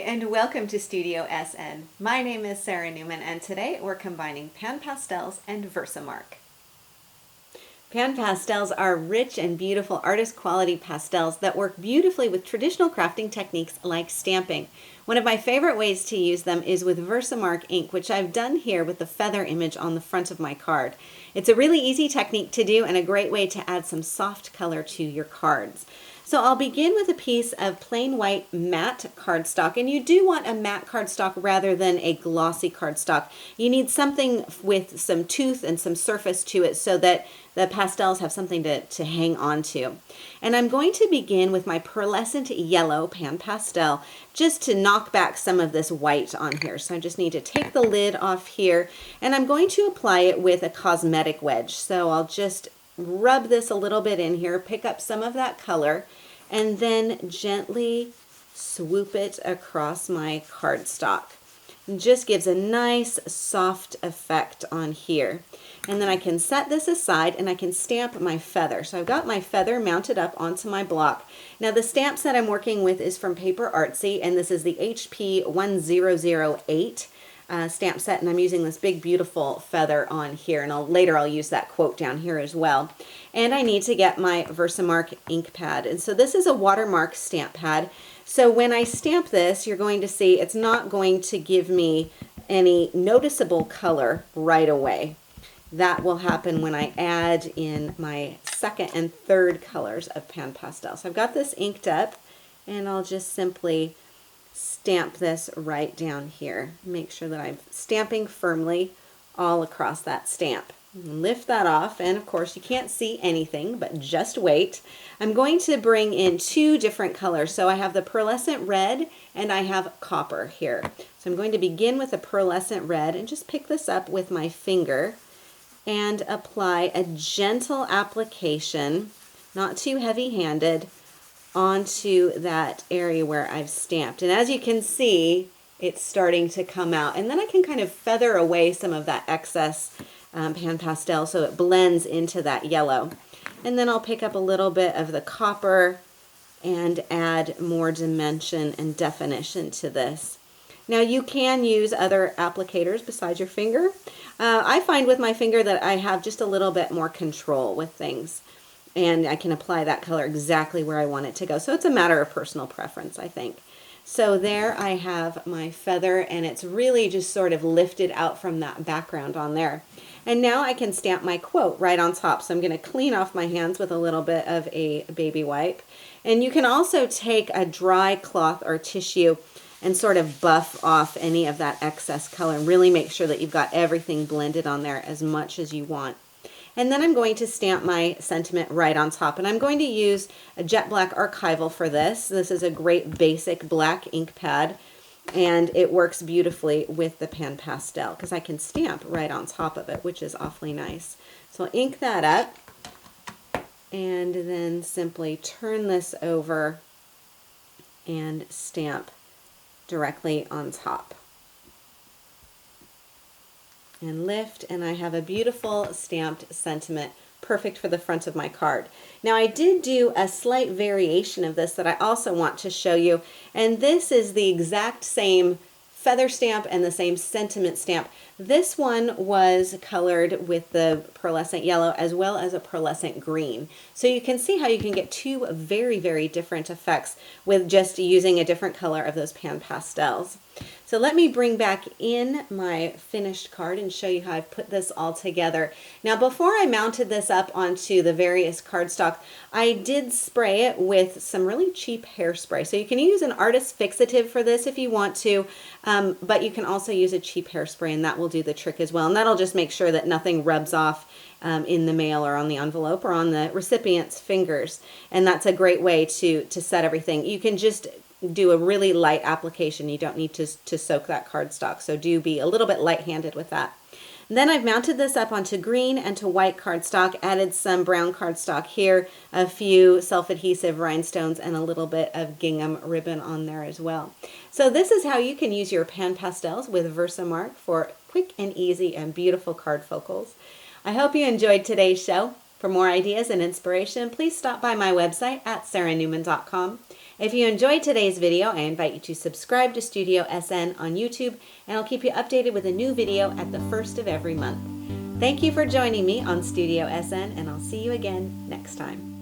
and welcome to Studio SN. My name is Sara Naumann, and today we're combining Pan Pastels and Versamark. Pan Pastels are rich and beautiful artist quality pastels that work beautifully with traditional crafting techniques like stamping. One of my favorite ways to use them is with Versamark ink, which I've done here with the feather image on the front of my card. It's a really easy technique to do and a great way to add some soft color to your cards. So I'll begin with a piece of plain white matte cardstock, and you do want a matte cardstock rather than a glossy cardstock. You need something with some tooth and some surface to it so that the pastels have something to hang on to. And I'm going to begin with my pearlescent yellow Pan Pastel just to knock back some of this white on here. So I just need to take the lid off here, and I'm going to apply it with a cosmetic wedge. So I'll just rub this a little bit in here, pick up some of that color, and then gently swoop it across my cardstock. It just gives a nice soft effect on here. And then I can set this aside and I can stamp my feather. So I've got my feather mounted up onto my block. Now the stamp set I'm working with is from PaperArtsy, and this is the HP 1008 stamp set, and I'm using this big beautiful feather on here, and later I'll use that quote down here as well. And I need to get my Versamark ink pad, and so this is a watermark stamp pad. So when I stamp this, you're going to see it's not going to give me any noticeable color right away. That will happen when I add in my second and third colors of Pan Pastel. So I've got this inked up, and I'll just simply stamp this right down here. Make sure that I'm stamping firmly all across that stamp. Lift that off, and of course you can't see anything, but just wait. I'm going to bring in two different colors. So I have the pearlescent red and I have copper here. So I'm going to begin with the pearlescent red and just pick this up with my finger and apply a gentle application, not too heavy-handed, onto that area where I've stamped. And as you can see, it's starting to come out. And then I can kind of feather away some of that excess Pan Pastel so it blends into that yellow. And then I'll pick up a little bit of the copper and add more dimension and definition to this. Now you can use other applicators besides your finger. I find with my finger that I have just a little bit more control with things, and I can apply that color exactly where I want it to go. So it's a matter of personal preference, I think. So there I have my feather, and it's really just sort of lifted out from that background on there. And now I can stamp my quote right on top. So I'm going to clean off my hands with a little bit of a baby wipe. And you can also take a dry cloth or tissue and sort of buff off any of that excess color and really make sure that you've got everything blended on there as much as you want. And then I'm going to stamp my sentiment right on top, and I'm going to use a jet black archival for this. This is a great basic black ink pad, and it works beautifully with the Pan Pastel because I can stamp right on top of it, which is awfully nice. So I'll ink that up and then simply turn this over and stamp directly on top. And lift, and I have a beautiful stamped sentiment, perfect for the front of my card. Now I did do a slight variation of this that I also want to show you, and this is the exact same feather stamp and the same sentiment stamp. This one was colored with the pearlescent yellow as well as a pearlescent green. So you can see how you can get two very, very different effects with just using a different color of those Pan Pastels. So let me bring back in my finished card and show you how I've put this all together. Now before I mounted this up onto the various cardstock, I did spray it with some really cheap hairspray. So you can use an artist fixative for this if you want to, but you can also use a cheap hairspray, and that will do the trick as well. And that'll just make sure that nothing rubs off in the mail or on the envelope or on the recipient's fingers. And that's a great way to set everything. You can just do a really light application. You don't need to soak that cardstock, so do be a little bit light-handed with that. And then I've mounted this up onto green and to white cardstock, added some brown cardstock here, a few self-adhesive rhinestones, and a little bit of gingham ribbon on there as well. So this is how you can use your Pan Pastels with Versamark for quick and easy and beautiful card focals. I hope you enjoyed today's show. For more ideas and inspiration, please stop by my website at saranaumann.com. If you enjoyed today's video, I invite you to subscribe to Studio SN on YouTube, and I'll keep you updated with a new video at the first of every month. Thank you for joining me on Studio SN, and I'll see you again next time.